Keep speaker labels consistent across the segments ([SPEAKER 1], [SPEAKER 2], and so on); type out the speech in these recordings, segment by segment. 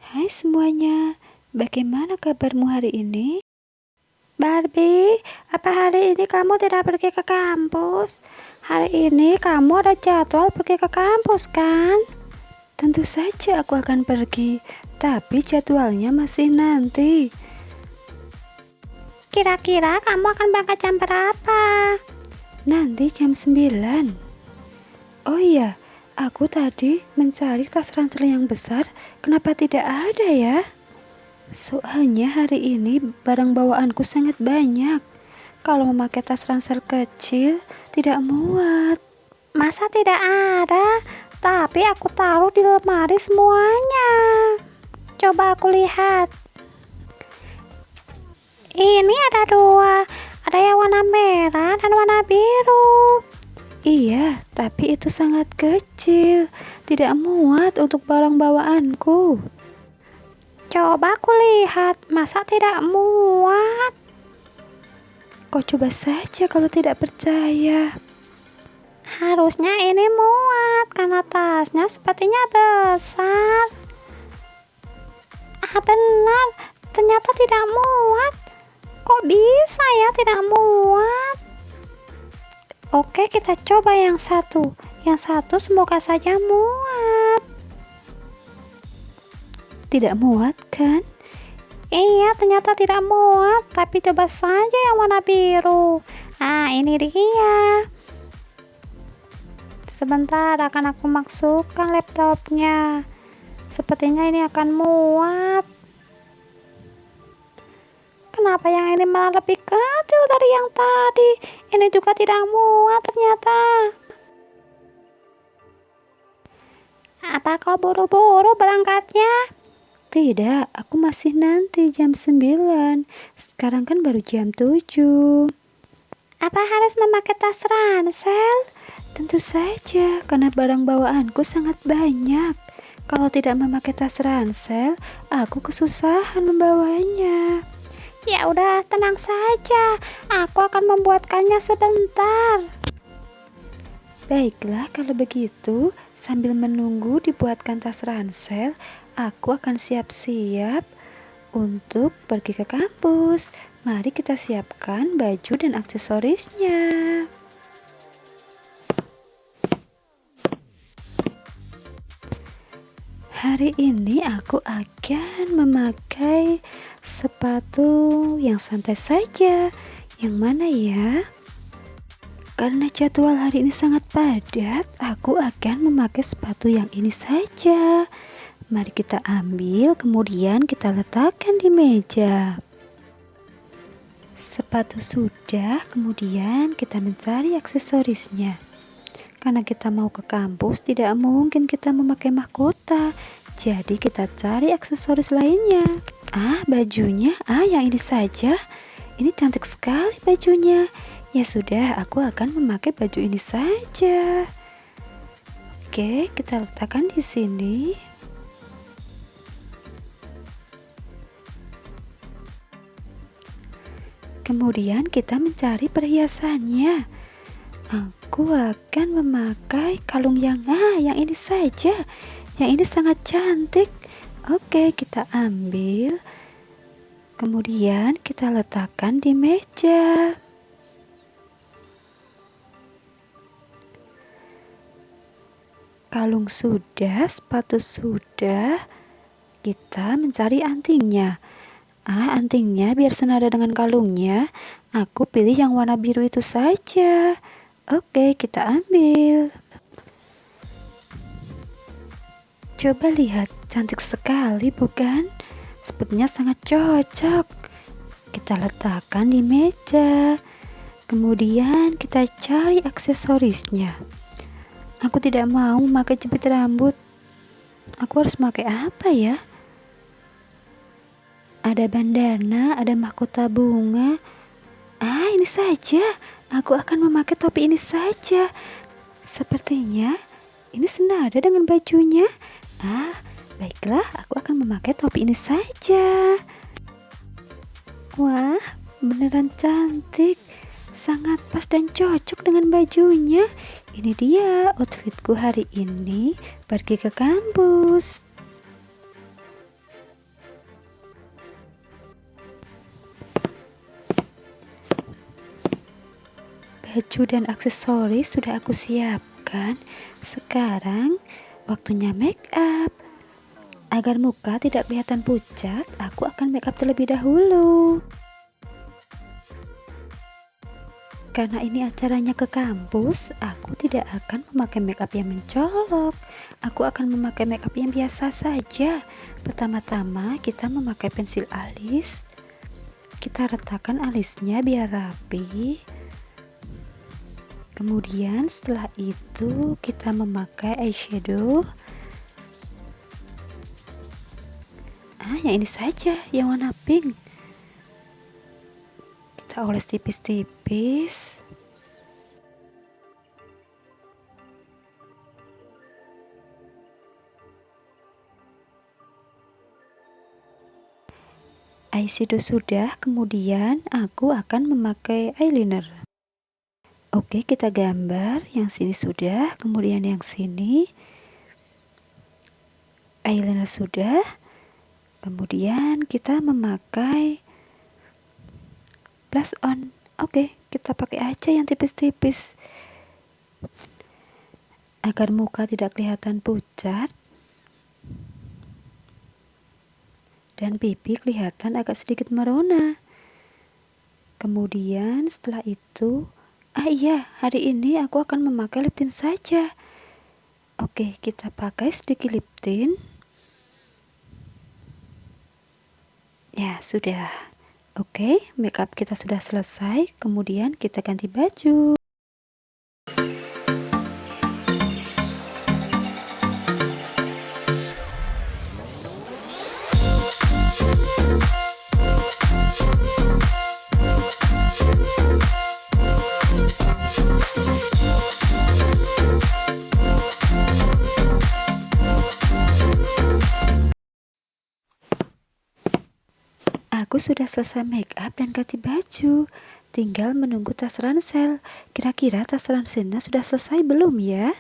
[SPEAKER 1] Hai semuanya, bagaimana kabarmu hari ini? Barbie, apa hari ini kamu tidak pergi ke kampus? Hari ini kamu ada jadwal pergi ke kampus kan? Tentu saja aku akan pergi, tapi jadwalnya masih nanti. Kira-kira kamu akan berangkat jam berapa? Nanti jam 9. Oh iya, aku tadi mencari tas ransel yang besar, kenapa tidak ada ya? Soalnya hari ini barang bawaanku sangat banyak. Kalau memakai tas ransel kecil, tidak muat. Masa tidak ada? Tapi aku taruh di lemari semuanya. Coba aku lihat. Ini ada dua. Ada yang warna merah dan warna biru. Iya, tapi itu sangat kecil. Tidak muat untuk barang bawaanku. Coba aku lihat, masa tidak muat? Kau coba saja kalau tidak percaya. Harusnya ini muat, karena tasnya sepertinya besar. Benar, ternyata tidak muat. Kok bisa ya tidak muat? Oke, kita coba yang satu. Yang satu semoga saja muat. Tidak muat kan? Iya, ternyata tidak muat. Tapi coba saja yang warna biru. Ini dia. Sebentar, akan aku masukkan laptopnya. Sepertinya ini akan muat. Kenapa yang ini malah lebih kecil dari yang tadi? Ini juga tidak muat ternyata. Apa kau buru-buru berangkatnya? Tidak, aku masih nanti jam 9. Sekarang kan baru jam 7. Apa harus memakai tas ransel? Tentu saja, karena barang bawaanku sangat banyak. Kalau tidak memakai tas ransel, aku kesusahan membawanya. Ya udah, tenang saja. Aku akan membuatkannya sebentar. Baiklah, kalau begitu, sambil menunggu dibuatkan tas ransel, aku akan siap-siap untuk pergi ke kampus. Mari kita siapkan baju dan aksesorisnya. Hari ini aku akan memakai sepatu yang santai saja. Yang mana ya? Karena jadwal hari ini sangat padat, aku akan memakai sepatu yang ini saja. Mari kita ambil, kemudian kita letakkan di meja. Sepatu sudah, kemudian kita mencari aksesorisnya. Karena kita mau ke kampus, tidak mungkin kita memakai mahkota. Jadi kita cari aksesoris lainnya. Bajunya, yang ini saja. Ini cantik sekali bajunya. Ya sudah, aku akan memakai baju ini saja. Oke, kita letakkan di sini. Kemudian kita mencari perhiasannya. Aku akan memakai kalung yang ini saja. Yang ini sangat cantik. Oke, kita ambil. Kemudian kita letakkan di meja. Kalung sudah, sepatu sudah. Kita mencari antingnya. Antingnya biar senada dengan kalungnya. Aku pilih yang warna biru itu saja. Oke, kita ambil. Coba lihat, cantik sekali bukan? Sepertinya sangat cocok. Kita letakkan di meja. Kemudian kita cari aksesorisnya. Aku tidak mau memakai jepit rambut. Aku harus memakai apa ya? Ada bandana, ada mahkota bunga. Ini saja. Aku akan memakai topi ini saja. Sepertinya ini senada dengan bajunya. Baiklah, aku akan memakai topi ini saja. Wah, beneran cantik. Sangat pas dan cocok dengan bajunya. Ini dia outfitku hari ini pergi ke kampus. Baju dan aksesoris sudah aku siapkan. Sekarang waktunya make up. Agar muka tidak kelihatan pucat, aku akan make up terlebih dahulu. Karena ini acaranya ke kampus, aku tidak akan memakai make up yang mencolok. Aku akan memakai make up yang biasa saja. Pertama-tama kita memakai pensil alis. Kita retakan alisnya biar rapi. Kemudian setelah itu kita memakai eyeshadow. Yang ini saja, yang warna pink. Kita oles tipis-tipis. Eyeshadow sudah, kemudian aku akan memakai eyeliner. Oke, kita gambar. Yang sini sudah, kemudian yang sini. Eyeliner sudah. Kemudian kita memakai blush on. Oke, kita pakai aja yang tipis-tipis. Agar muka tidak kelihatan pucat. Dan pipi kelihatan agak sedikit merona. Kemudian setelah itu, hari ini aku akan memakai lip tint saja. Oke, kita pakai sedikit lip tint. Ya, sudah. Oke, makeup kita sudah selesai. Kemudian kita ganti baju. Aku sudah selesai make up dan ganti baju. Tinggal menunggu tas ransel. Kira-kira tas ranselnya sudah selesai belum ya?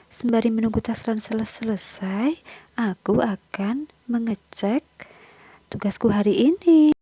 [SPEAKER 1] Sembari menunggu tas ransel selesai, aku akan mengecek tugasku hari ini.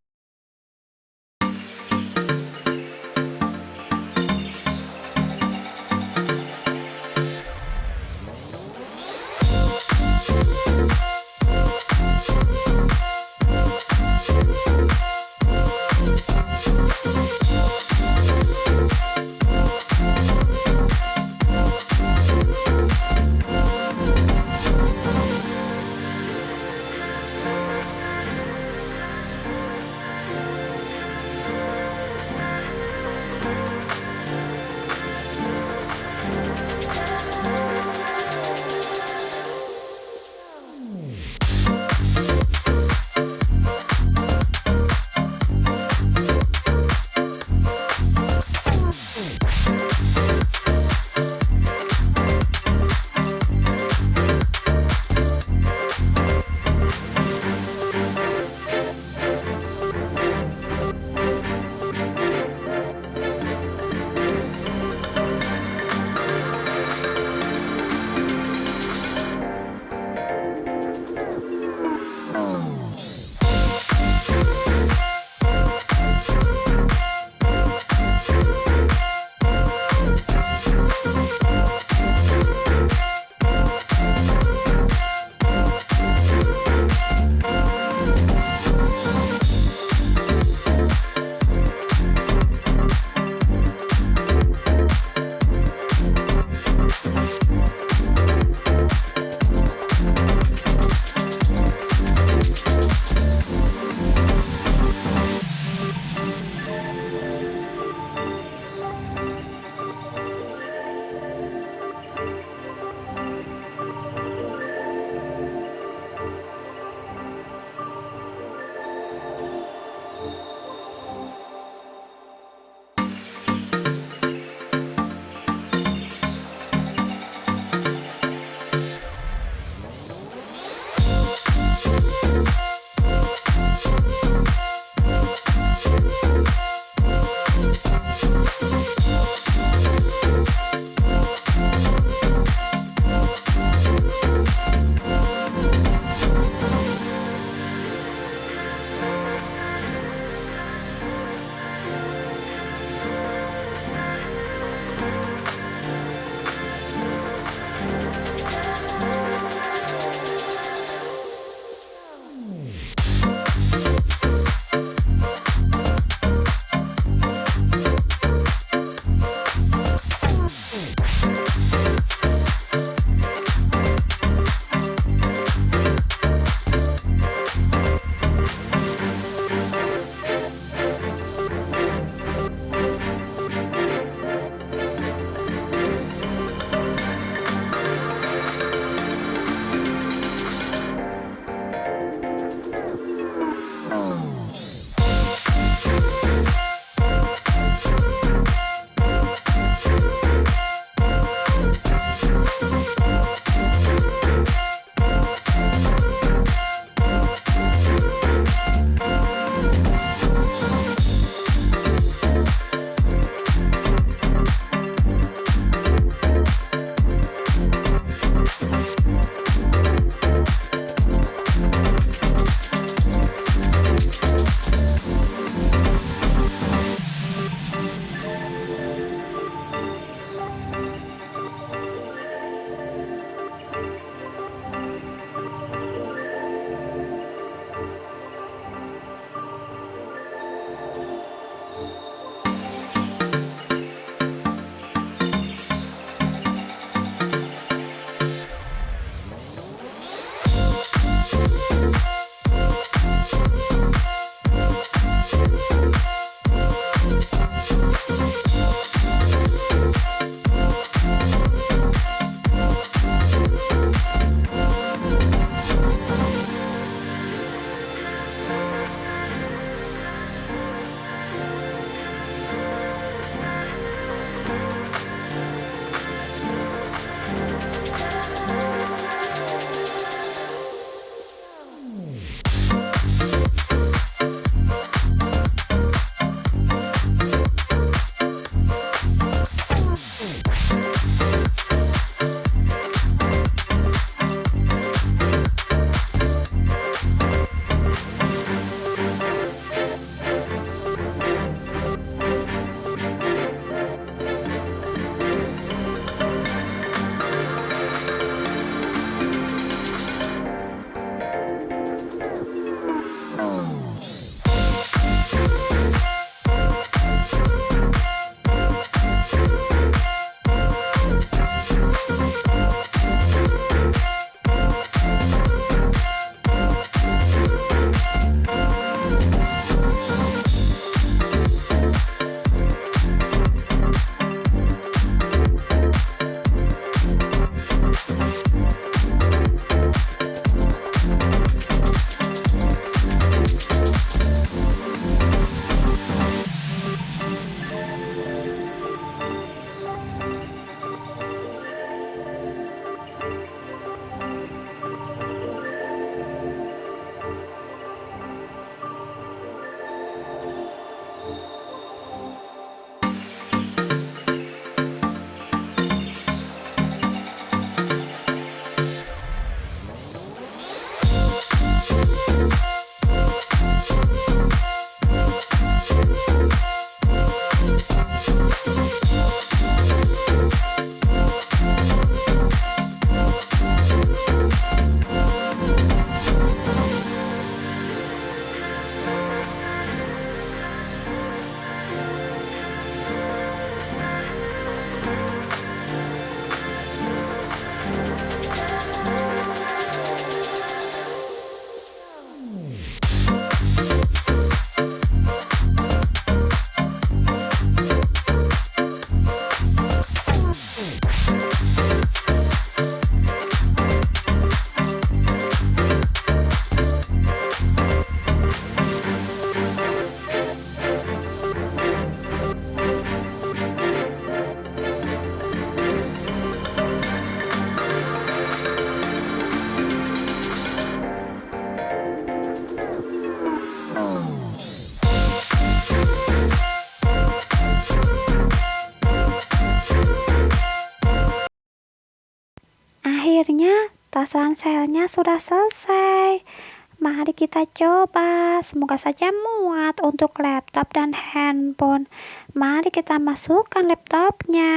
[SPEAKER 1] tas ranselnya sudah selesai. Mari kita coba. Semoga saja muat untuk laptop dan handphone. Mari kita masukkan laptopnya.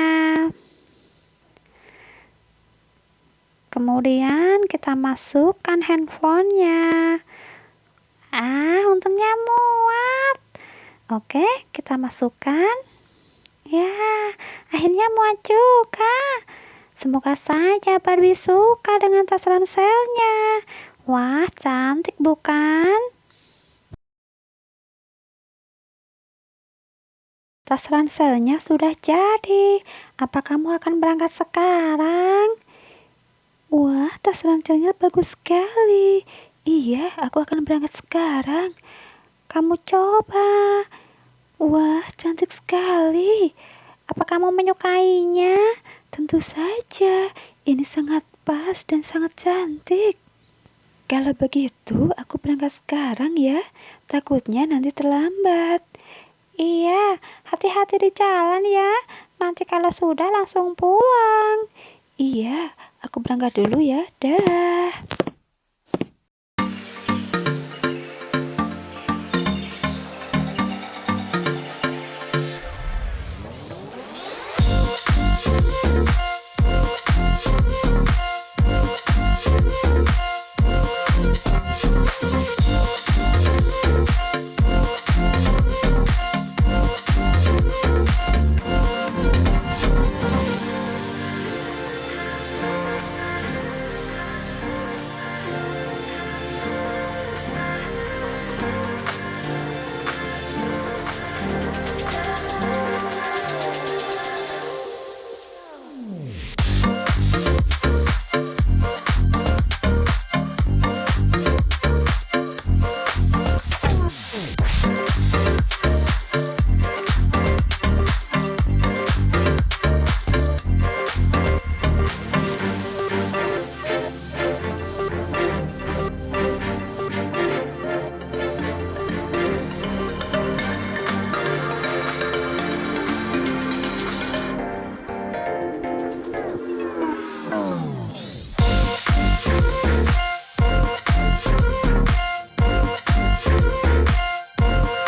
[SPEAKER 1] Kemudian kita masukkan handphonenya. Untungnya muat. Oke, kita masukkan. Ya, akhirnya muat juga. Semoga saja Barbie suka dengan tas ranselnya. Wah, cantik bukan? Tas ranselnya sudah jadi. Apa kamu akan berangkat sekarang? Wah, tas ranselnya bagus sekali. Iya, aku akan berangkat sekarang. Kamu coba. Wah, cantik sekali. Apa kamu menyukainya? Tentu saja, ini sangat pas dan sangat cantik. Kalau begitu, aku berangkat sekarang ya. Takutnya nanti terlambat. Iya, hati-hati di jalan ya. Nanti kalau sudah langsung pulang. Iya, aku berangkat dulu ya. Dah.